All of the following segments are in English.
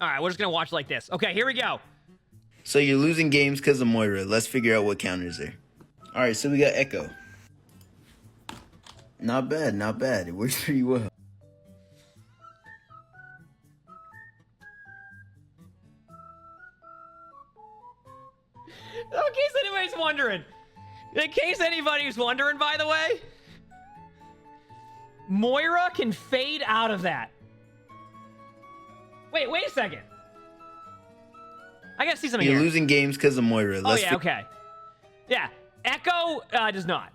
All right, we're just gonna watch it like this. Okay, here we go. So you're losing games because of Moira. Let's figure out what counters there. All right, so we got Echo. Not bad, not bad. It works pretty well. In case anybody's wondering, by the way, Moira can fade out of that. Wait a second. I gotta see something You're here. losing games because of Moira. Oh, yeah, okay. Yeah, Echo does not.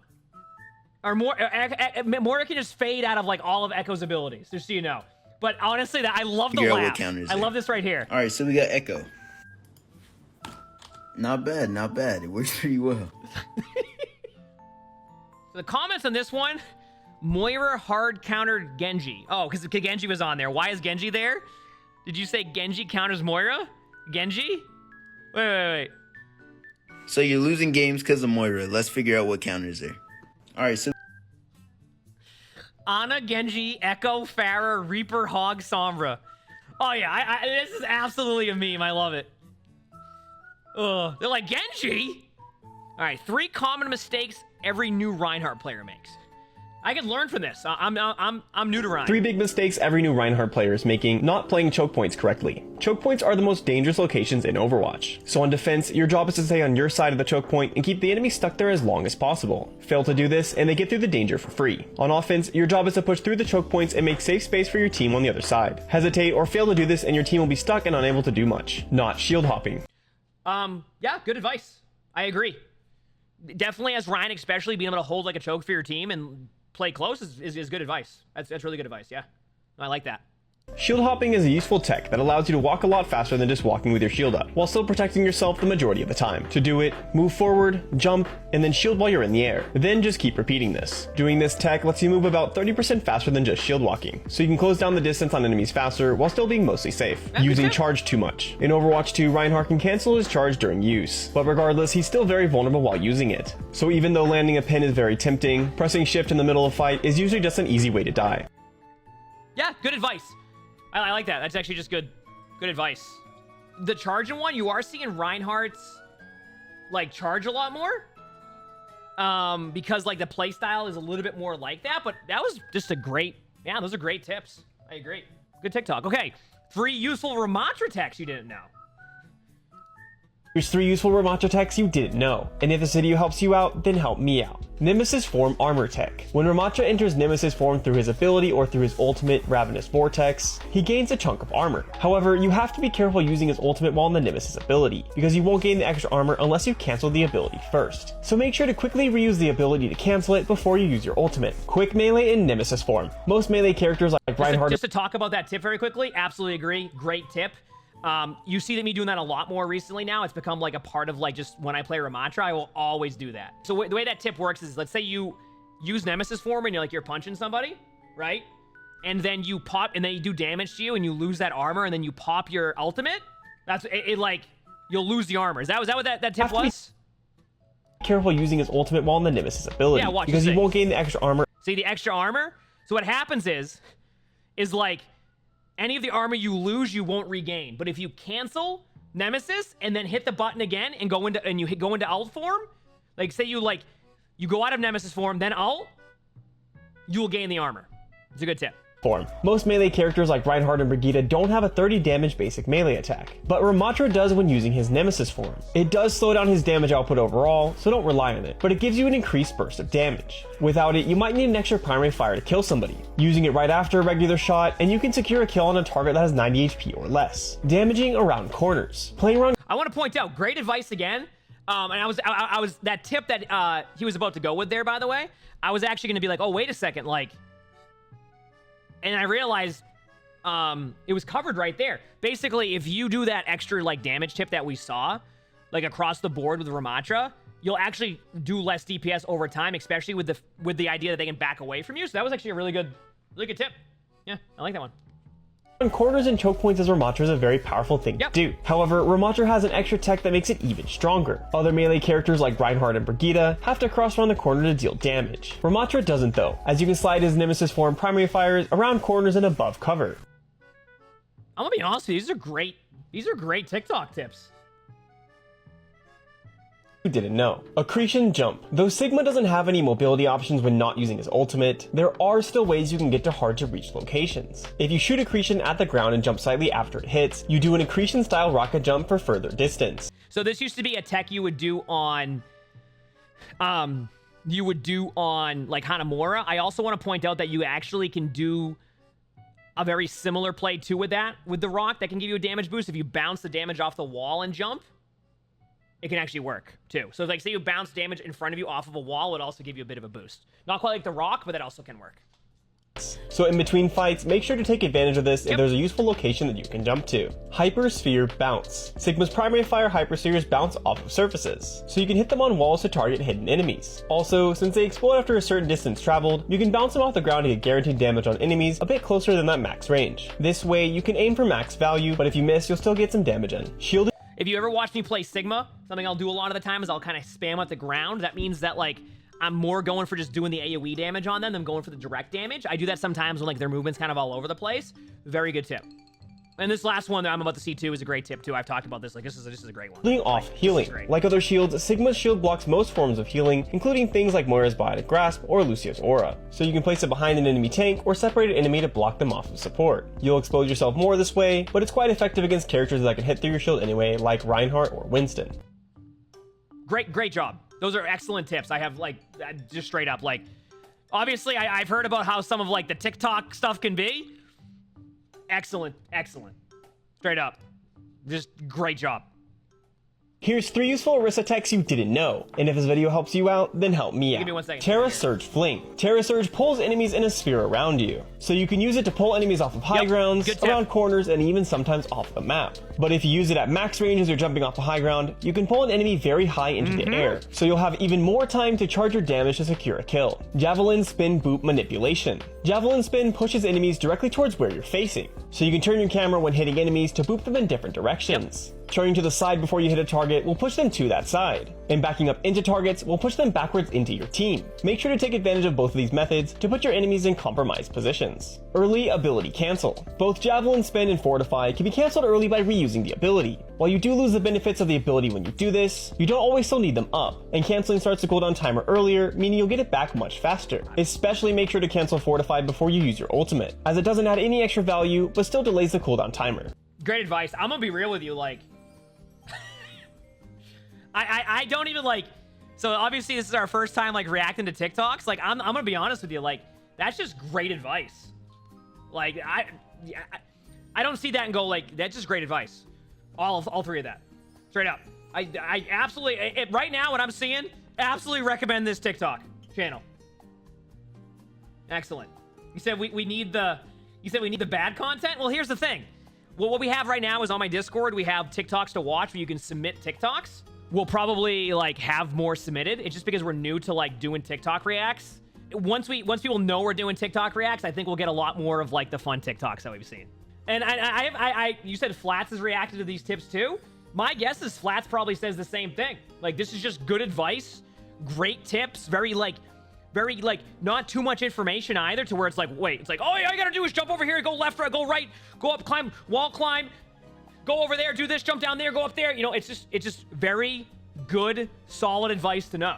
Or Moira can just fade out of, like, all of Echo's abilities, just so you know. But honestly, I love the laugh. I love this right here. All right, so we got Echo. Not bad, not bad. It works pretty well. So the comments on this one, Moira hard countered Genji. Oh, because Genji was on there. Why is Genji there? Did you say Genji counters Moira? Genji? Wait. So you're losing games because of Moira. Let's figure out what counters there. All right, so Ana, Genji, Echo, Pharah, Reaper, Hog, Sombra. Oh yeah, this is absolutely a meme. I love it. Ugh, they're like, Genji? All right, 3 common mistakes every new Reinhardt player makes. I can learn from this. I'm new to Reinhardt. 3 big mistakes every new Reinhardt player is making: not playing choke points correctly. Choke points are the most dangerous locations in Overwatch. So on defense, your job is to stay on your side of the choke point and keep the enemy stuck there as long as possible. Fail to do this, and they get through the danger for free. On offense, your job is to push through the choke points and make safe space for your team on the other side. Hesitate or fail to do this, and your team will be stuck and unable to do much. Not shield hopping. Yeah, good advice. I agree. Definitely as Ryan, especially being able to hold like a choke for your team and play close is good advice. That's really good advice, yeah. I like that. Shield hopping is a useful tech that allows you to walk a lot faster than just walking with your shield up, while still protecting yourself the majority of the time. To do it, move forward, jump, and then shield while you're in the air. Then just keep repeating this. Doing this tech lets you move about 30% faster than just shield walking, so you can close down the distance on enemies faster while still being mostly safe. Using charge too much. In Overwatch 2, Reinhardt can cancel his charge during use, but regardless, he's still very vulnerable while using it. So even though landing a pin is very tempting, pressing shift in the middle of a fight is usually just an easy way to die. Yeah, good advice. I like that. That's actually just good advice. The charging one, you are seeing Reinhardt's like charge a lot more. Because like the playstyle is a little bit more like that, but that was just a great, yeah, those are great tips. I agree. Good TikTok. Okay. 3 useful Ramattra techs you didn't know. Here's 3 useful Ramattra techs you didn't know, and if this video helps you out, then help me out. Nemesis Form Armor Tech. When Ramattra enters Nemesis Form through his ability or through his ultimate, Ravenous Vortex, he gains a chunk of armor. However, you have to be careful using his ultimate while in the Nemesis ability, because you won't gain the extra armor unless you cancel the ability first. So make sure to quickly reuse the ability to cancel it before you use your ultimate. Quick melee in Nemesis Form. Most melee characters like Reinhardt... Just to talk about that tip very quickly, absolutely agree. Great tip. You see me doing that a lot more recently now. It's become like a part of like just when I play Ramattra, I will always do that. So the way that tip works is, let's say you use Nemesis form and you're punching somebody, right? And then you pop, and then you do damage to you and you lose that armor, and then you pop your ultimate. That's it, like, you'll lose the armor. Was that what that tip was? Careful using his ultimate while in the Nemesis ability, yeah, watch because you won't gain the extra armor. See the extra armor? So what happens is like, any of the armor you lose, you won't regain. But if you cancel Nemesis and then hit the button again and go into ult form, like say you go out of Nemesis form, then ult, you will gain the armor. It's a good tip. Form. Most melee characters like Reinhardt and Brigitte don't have a 30 damage basic melee attack, but Ramattra does when using his Nemesis form. It does slow down his damage output overall, so don't rely on it, but it gives you an increased burst of damage. Without it, you might need an extra primary fire to kill somebody. Using it right after a regular shot, and you can secure a kill on a target that has 90 HP or less, damaging around corners. Playing around... I want to point out, great advice again. And I was that tip that he was about to go with there, by the way, I was actually going to be like, oh, wait a second, like... And I realized it was covered right there. Basically, if you do that extra like damage tip that we saw, like across the board with Ramattra, you'll actually do less DPS over time, especially with the idea that they can back away from you. So that was actually a really good tip. Yeah, I like that one. Corners and choke points as Ramattra is a very powerful thing to do. However, Ramattra has an extra tech that makes it even stronger. Other melee characters like Reinhardt and Brigitte have to cross around the corner to deal damage. Ramattra doesn't though, as you can slide his Nemesis form primary fires around corners and above cover. I'm gonna be honest with you, these are great. These are great TikTok tips. You didn't know. Accretion Jump. Though Sigma doesn't have any mobility options when not using his ultimate, there are still ways you can get to hard to reach locations. If you shoot Accretion at the ground and jump slightly after it hits, you do an Accretion style rocket jump for further distance. So this used to be a tech you would do on like Hanamura. I also want to point out that you actually can do a very similar play too with that, with the rock that can give you a damage boost. If you bounce the damage off the wall and jump, it can actually work too. So like say you bounce damage in front of you off of a wall, it would also give you a bit of a boost. Not quite like the rock, but that also can work. So in between fights, make sure to take advantage of this if there's a useful location that you can jump to. Hypersphere Bounce. Sigma's primary fire hyperspheres bounce off of surfaces, so you can hit them on walls to target hidden enemies. Also, since they explode after a certain distance traveled, you can bounce them off the ground to get guaranteed damage on enemies a bit closer than that max range. This way, you can aim for max value, but if you miss, you'll still get some damage in. Shielded. If you ever watch me play Sigma, something I'll do a lot of the time is I'll kind of spam at the ground. That means that like I'm more going for just doing the AoE damage on them than going for the direct damage. I do that sometimes when like their movement's kind of all over the place. Very good tip. And this last one that I'm about to see too is a great tip too. I've talked about this. Like this is a great one. Holding off healing. Like other shields, Sigma's shield blocks most forms of healing, including things like Moira's Biotic Grasp or Lucio's Aura. So you can place it behind an enemy tank or separate an enemy to block them off of support. You'll expose yourself more this way, but it's quite effective against characters that can hit through your shield anyway, like Reinhardt or Winston. Great job. Those are excellent tips. I have like just straight up like, obviously I've heard about how some of like the TikTok stuff can be. Excellent. Straight up. Just great job. Here's 3 useful Orisa techs you didn't know, and if this video helps you out, then help me out. Give me 1 second. Terra Surge Fling. Terra Surge pulls enemies in a sphere around you, so you can use it to pull enemies off of high grounds, around corners, and even sometimes off the map. But if you use it at max range as you're jumping off the high ground, you can pull an enemy very high into the air, so you'll have even more time to charge your damage to secure a kill. Javelin Spin Boop Manipulation. Javelin Spin pushes enemies directly towards where you're facing, so you can turn your camera when hitting enemies to boop them in different directions. Turning to the side before you hit a target will push them to that side, and backing up into targets will push them backwards into your team. Make sure to take advantage of both of these methods to put your enemies in compromised positions. Early Ability Cancel. Both Javelin Spin and Fortify can be cancelled early by reusing the ability. While you do lose the benefits of the ability when you do this, you don't always still need them up, and cancelling starts the cooldown timer earlier, meaning you'll get it back much faster. Especially make sure to cancel Fortify before you use your ultimate, as it doesn't add any extra value, but still delays the cooldown timer. Great advice. I'm gonna be real with you, like I don't even like, so obviously this is our first time like reacting to TikToks. Like I'm gonna be honest with you, like that's just great advice. Like I don't see that and go like, that's just great advice. All 3 of that, straight up. I absolutely, right now what I'm seeing, absolutely recommend this TikTok channel. Excellent. You said we need the bad content. Well, here's the thing. Well, what we have right now is on my Discord, we have TikToks to watch where you can submit TikToks. We'll probably like have more submitted. It's just because we're new to like doing TikTok reacts. Once people know we're doing TikTok reacts, I think we'll get a lot more of like the fun TikToks that we've seen. And you said Flats has reacted to these tips too. My guess is Flats probably says the same thing. Like this is just good advice, great tips, very not too much information either to where it's like, wait, it's like, oh yeah, all you gotta do is jump over here, go left, right, go right, go up, climb, wall climb, go over there, do this, jump down there, go up there. You know, it's just very good, solid advice to know.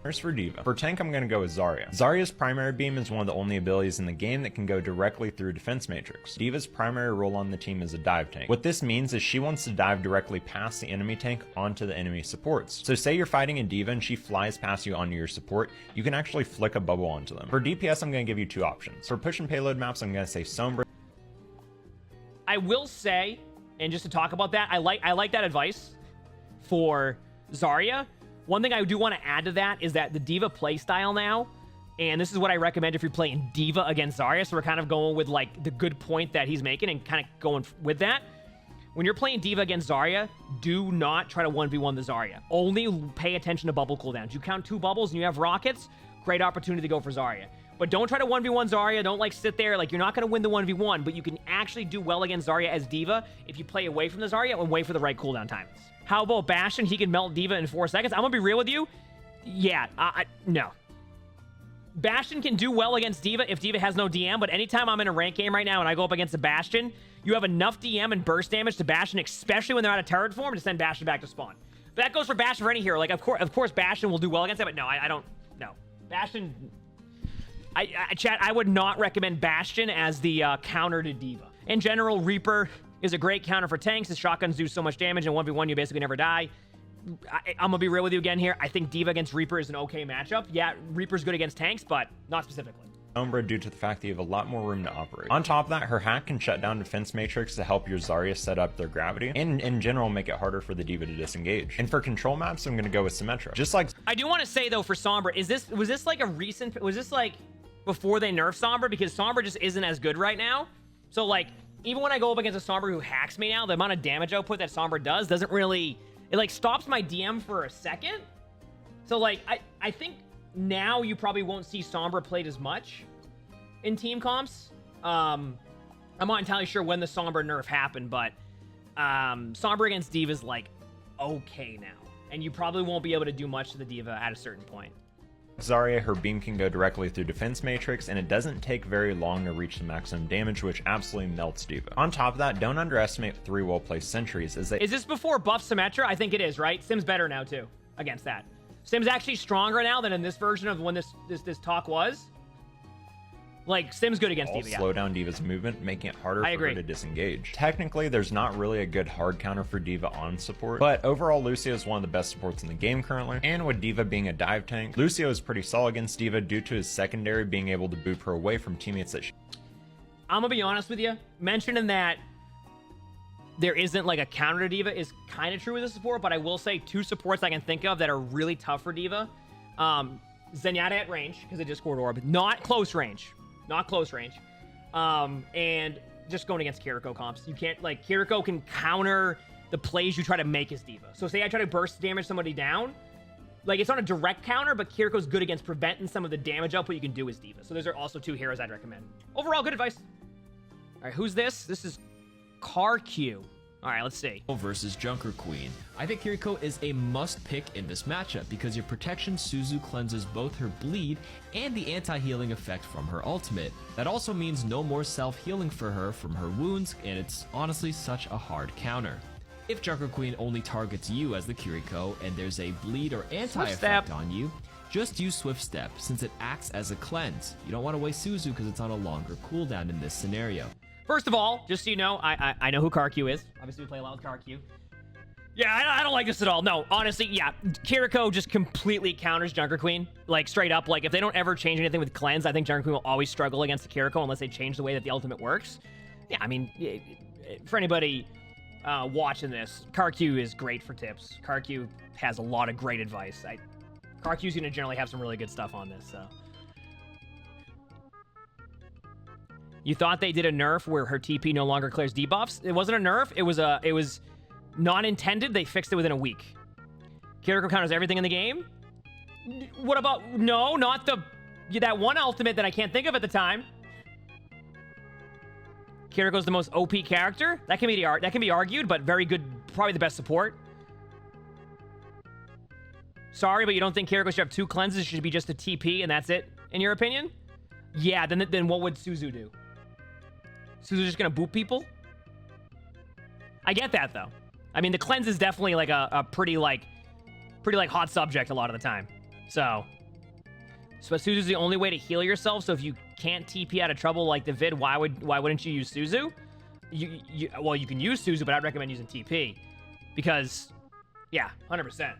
First for D.Va. For tank, I'm going to go with Zarya. Zarya's primary beam is one of the only abilities in the game that can go directly through defense matrix. D.Va's primary role on the team is a dive tank. What this means is she wants to dive directly past the enemy tank onto the enemy supports. So say you're fighting a D.Va and she flies past you onto your support, you can actually flick a bubble onto them. For DPS, I'm going to give you 2 options. For push and payload maps, I'm going to say Sombra. I will say, and just to talk about that, I like that advice for Zarya. One thing I do want to add to that is that the D.Va playstyle now, and this is what I recommend if you're playing D.Va against Zarya, so we're kind of going with like the good point that he's making and kind of going with that. When you're playing D.Va against Zarya, do not try to 1v1 the Zarya. Only pay attention to bubble cooldowns. You count 2 bubbles and you have rockets, great opportunity to go for Zarya. But don't try to 1v1 Zarya. Don't like sit there. Like you're not going to win the 1v1, but you can actually do well against Zarya as D.Va if you play away from the Zarya and wait for the right cooldown timings. How about Bastion? He can melt D.Va in 4 seconds. I'm going to be real with you. Yeah, no. Bastion can do well against D.Va if D.Va has no DM, but anytime I'm in a rank game right now and I go up against a Bastion, you have enough DM and burst damage to Bastion, especially when they're out of turret form, to send Bastion back to spawn. But that goes for Bastion for any hero. Like, of course, Bastion will do well against that, but no, I don't. No, Bastion. Chat, I would not recommend Bastion as the counter to D.Va. In general, Reaper is a great counter for tanks. His shotguns do so much damage, and 1v1 you basically never die. I'm gonna be real with you again here. I think D.Va against Reaper is an okay matchup. Yeah, Reaper's good against tanks, but not specifically. Sombra due to the fact that you have a lot more room to operate. On top of that, her hack can shut down defense matrix to help your Zarya set up their gravity, and in general make it harder for the D.Va to disengage. And for control maps, I'm gonna go with Symmetra. Just like I do want to say though, for Sombra, was this like a recent? Was this like before they nerfed Sombra? Because Sombra just isn't as good right now. So like, even when I go up against a Sombra who hacks me now, the amount of damage output that Sombra does doesn't really. It like stops my DM for a second. So like, I think now you probably won't see Sombra played as much in team comps. I'm not entirely sure when the Sombra nerf happened, but Sombra against D.Va is like okay now, and you probably won't be able to do much to the D.Va at a certain point. Zarya, her beam can go directly through defense matrix, and it doesn't take very long to reach the maximum damage, which absolutely melts D.Va. On top of that, don't underestimate 3 well-placed sentries, as they— Is this before buff Symmetra? I think it is, right? Sim's better now too against that. Sim's actually stronger now than in this version of when this talk was. Like, Sim's good against D.Va. slow down D.Va's movement, making it harder for her to disengage. Technically, there's not really a good hard counter for D.Va on support, but overall, Lucio is one of the best supports in the game currently, and with D.Va being a dive tank, Lucio is pretty solid against D.Va due to his secondary being able to boop her away from teammates that I'm gonna be honest with you, mentioning that there isn't like a counter to D.Va is kind of true with the support, but I will say 2 supports I can think of that are really tough for D.Va. Zenyatta at range, because of Discord Orb, not close range. Not close range. And just going against Kiriko comps. You can't, like, Kiriko can counter the plays you try to make as D.Va. So say I try to burst damage somebody down. Like, it's not a direct counter, but Kiriko's good against preventing some of the damage output you can do as D.Va. So those are also 2 heroes I'd recommend. Overall, good advice. All right, who's this? This is CarQ. All right, let's see. Versus Junker Queen. I think Kiriko is a must pick in this matchup because your protection Suzu cleanses both her bleed and the anti-healing effect from her ultimate. That also means no more self-healing for her from her wounds, and it's honestly such a hard counter. If Junker Queen only targets you as the Kiriko and there's a bleed or anti-effect on you, just use Swift Step since it acts as a cleanse. You don't want to waste Suzu because it's on a longer cooldown in this scenario. First of all, just so you know, I know who CarQ is. Obviously, we play a lot with CarQ. Yeah, I don't like this at all. No, honestly, yeah. Kiriko just completely counters Junker Queen. Like, straight up. Like, if they don't ever change anything with cleanse, I think Junker Queen will always struggle against the Kiriko unless they change the way that the ultimate works. Yeah, I mean, for anybody watching this, CarQ is great for tips. CarQ has a lot of great advice. CarQ's going to generally have some really good stuff on this, so. You thought they did a nerf where her TP no longer clears debuffs? It wasn't a nerf. It was not intended. They fixed it within a week. Kiriko counters everything in the game. What about no? Not that one ultimate that I can't think of at the time. Kiriko's the most OP character. That can be argued, but very good. Probably the best support. Sorry, but you don't think Kiriko should have 2 cleanses? It should be just a TP and that's it, in your opinion? Yeah. Then what would Suzu do? Suzu's just gonna boop people? I get that though. I mean, the cleanse is definitely like a pretty hot subject a lot of the time. So Suzu's the only way to heal yourself. So if you can't TP out of trouble like the vid, why wouldn't you use Suzu? Well, you can use Suzu, but I'd recommend using TP because, yeah, 100%.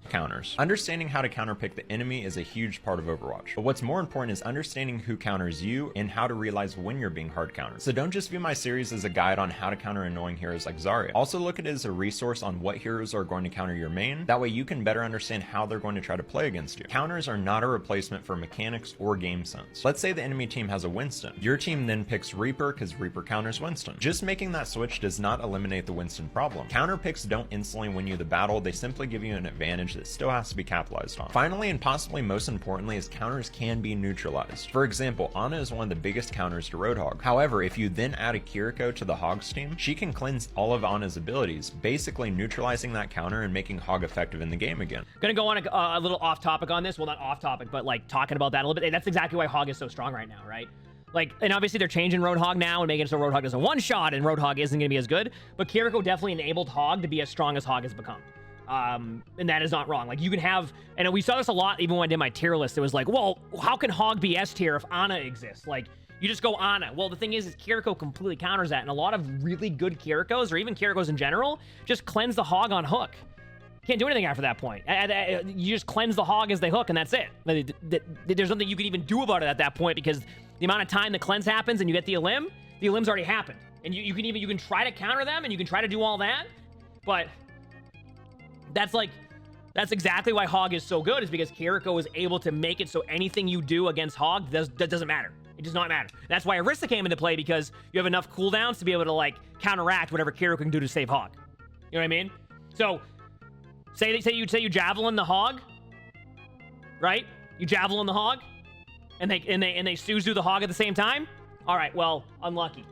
Counters. Understanding how to counterpick the enemy is a huge part of Overwatch. But what's more important is understanding who counters you and how to realize when you're being hard countered. So don't just view my series as a guide on how to counter annoying heroes like Zarya. Also look at it as a resource on what heroes are going to counter your main. That way you can better understand how they're going to try to play against you. Counters are not a replacement for mechanics or game sense. Let's say the enemy team has a Winston. Your team then picks Reaper because Reaper counters Winston. Just making that switch does not eliminate the Winston problem. Counter picks don't instantly win you the battle, they simply give you an advantage that still has to be capitalized on. Finally, and possibly most importantly, is counters can be neutralized. For example, Ana is one of the biggest counters to Roadhog. However, if you then add a Kiriko to the Hog's team, she can cleanse all of Ana's abilities, basically neutralizing that counter and making Hog effective in the game again. Gonna go on a little off topic on this. Well, not off topic, but like talking about that a little bit. That's exactly why Hog is so strong right now, right? Like, and obviously they're changing Roadhog now and making it so Roadhog doesn't one-shot, and Roadhog isn't going to be as good. But Kiriko definitely enabled Hog to be as strong as Hog has become. And that is not wrong. Like, you can have, and we saw this a lot even when I did my tier list. It was like, well, how can Hog be S tier if Ana exists? Like, you just go Ana. Well, the thing is Kiriko completely counters that, and a lot of really good Kirikos, or even Kirikos in general, just cleanse the Hog on hook. Can't do anything after that point. You just cleanse the Hog as they hook, and that's it. There's nothing you can even do about it at that point, because the amount of time the cleanse happens and you get the elim's already happened. And you can try to counter them, and you can try to do all that, but that's exactly why Hog is so good, is because Kiriko is able to make it so anything you do against Hog that doesn't matter. It does not matter. That's why Orisa came into play, because you have enough cooldowns to be able to, like, counteract whatever Kiriko can do to save Hog. You know what I mean? So say you javelin the Hog, right? You javelin the Hog, and they Suzu the Hog at the same time. All right, well, unlucky.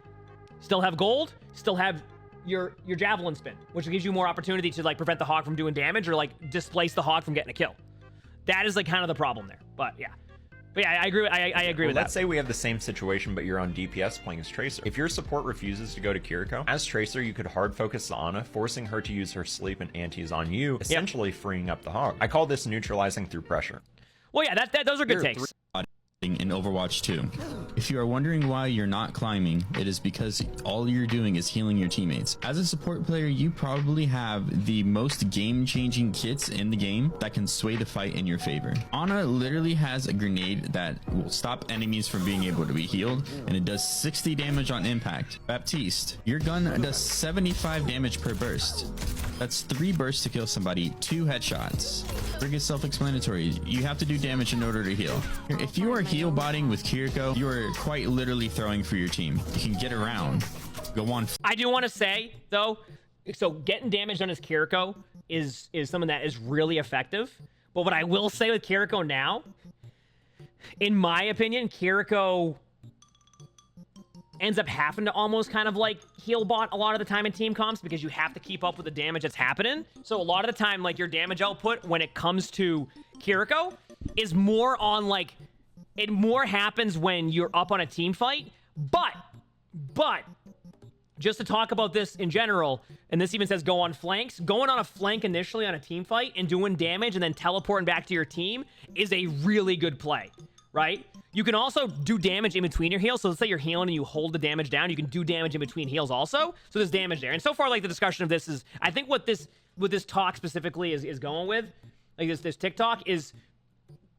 Still have gold. Still have your javelin spin, which gives you more opportunity to, like, prevent the Hog from doing damage, or, like, displace the Hog from getting a kill. That is, like, kind of the problem there. But yeah. But yeah, I agree. I agree with that. Let's say we have the same situation, but you're on DPS playing as Tracer. If your support refuses to go to Kiriko, as Tracer, you could hard focus Ana, forcing her to use her sleep and antis on you, essentially freeing up the Hog. I call this neutralizing through pressure. Well, yeah, those are good takes. In Overwatch 2. If you are wondering why you're not climbing, it is because all you're doing is healing your teammates. As a support player, you probably have the most game-changing kits in the game that can sway the fight in your favor. Ana literally has a grenade that will stop enemies from being able to be healed, and it does 60 damage on impact. Baptiste, your gun does 75 damage per burst. That's 3 bursts to kill somebody, 2 headshots. Brig is self-explanatory. You have to do damage in order to heal. If you are heal botting with Kiriko, you are quite literally throwing for your team. You can get around. Go on. I do want to say, though, so getting damage on his Kiriko is something that is really effective. But what I will say with Kiriko now, in my opinion, Kiriko ends up having to almost kind of, like, heal bot a lot of the time in team comps, because you have to keep up with the damage that's happening. So a lot of the time, like, your damage output when it comes to Kiriko is more on, like, it more happens when you're up on a team fight. But just to talk about this in general, and this even says go on flanks, going on a flank initially on a team fight and doing damage and then teleporting back to your team is a really good play, right? You can also do damage in between your heals. So let's say you're healing and you hold the damage down. You can do damage in between heals also. So there's damage there. And so far, like, the discussion of this is, I think what this talk specifically is going with, like, this TikTok is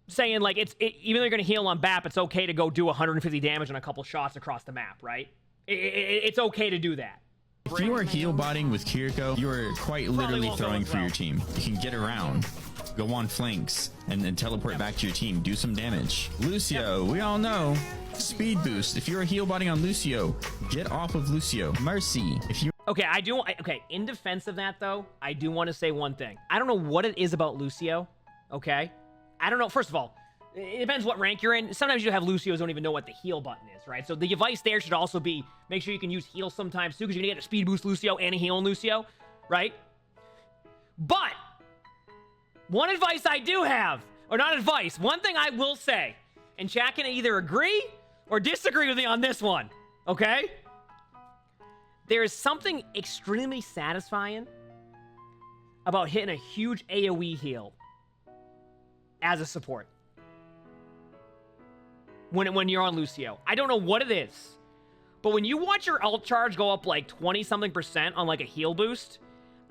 saying, like, even though you're going to heal on BAP, it's okay to go do 150 damage on a couple shots across the map, right? It's okay to do that. If you are heal botting with Kiriko, you are quite literally throwing for your team. You can get around, go on flanks, and then teleport back to your team. Do some damage. Lucio, we all know. Speed boost. If you're heal botting on Lucio, get off of Lucio. Mercy. If you Okay, in defense of that, though, I do want to say one thing. I don't know what it is about Lucio, okay? I don't know. First of all, it depends what rank you're in. Sometimes you have Lucios don't even know what the heal button is, right? So the advice there should also be, make sure you can use heal sometimes too, because you're going to get a speed boost Lucio and a heal on Lucio, right? But one advice I do have, or not advice, one thing I will say, and chat can either agree or disagree with me on this one, okay? There is something extremely satisfying about hitting a huge AoE heal as a support when you're on Lucio. I don't know what it is, but when you watch your ult charge go up like 20-something% on, like, a heal boost,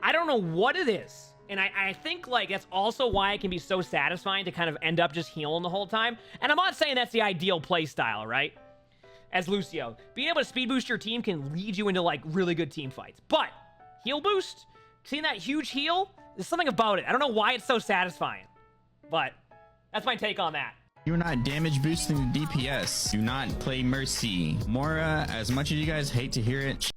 I don't know what it is. And I think, like, that's also why it can be so satisfying to kind of end up just healing the whole time. And I'm not saying that's the ideal play style, right? As Lucio, being able to speed boost your team can lead you into, like, really good team fights. But heal boost, seeing that huge heal, there's something about it. I don't know why it's so satisfying, but that's my take on that. You're not damage boosting the DPS. Do not play Mercy. Mora, as much as you guys hate to hear it,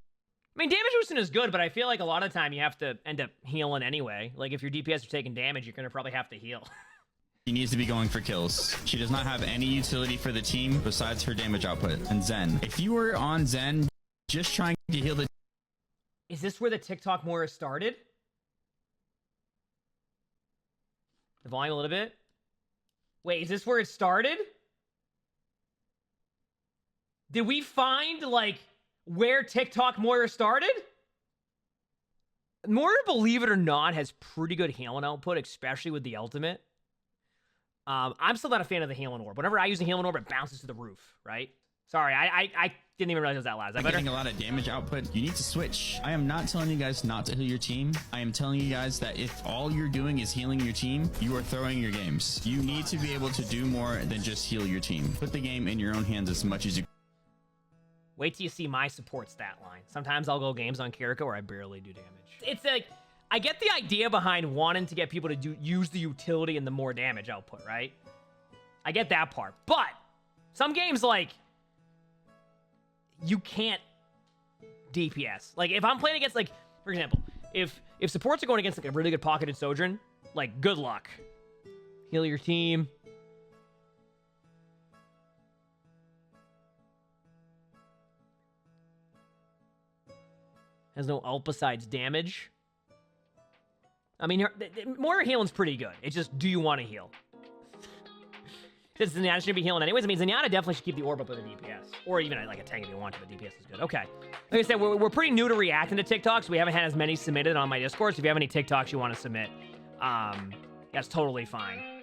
I mean, damage boosting is good, but I feel like a lot of the time you have to end up healing anyway. Like, if your DPS are taking damage, you're going to probably have to heal. she needs to be going for kills. She does not have any utility for the team besides her damage output. And Zen. If you were on Zen, just trying to heal the... Is this where the TikTok Mora started? The volume a little bit. Wait, is this where it started? Did we find, like, where TikTok Moira started? Moira, believe it or not, has pretty good healing output, especially with the ultimate. I'm still not a fan of the healing orb. Whenever I use the healing orb, it bounces to the roof, right? Sorry, I didn't even realize it was that loud. Is that better? Getting a lot of damage output, you need to switch. I am not telling you guys not to heal your team. I am telling you guys that if all you're doing is healing your team, you are throwing your games. You need to be able to do more than just heal your team. Put the game in your own hands as much as you. Wait till you see my support stat line. Sometimes I'll go games on Kiriko where I barely do damage. It's like, I get the idea behind wanting to get people to use the utility and the more damage output, right? I get that part. But some games, like, you can't DPS. Like, if I'm playing against, like, for example, if supports are going against, like, a really good pocketed Sojourn, like, good luck. Heal your team. Has no ult besides damage. I mean, Moira healing's pretty good. It's just, do you want to heal? Since Zenyatta should be healing anyways, I mean, Zenyatta definitely should keep the orb up with a DPS. Or even like a tank if you want to, but DPS is good. Okay. Like I said, we're pretty new to reacting to TikToks. We haven't had as many submitted on my Discord, so if you have any TikToks you want to submit, that's totally fine.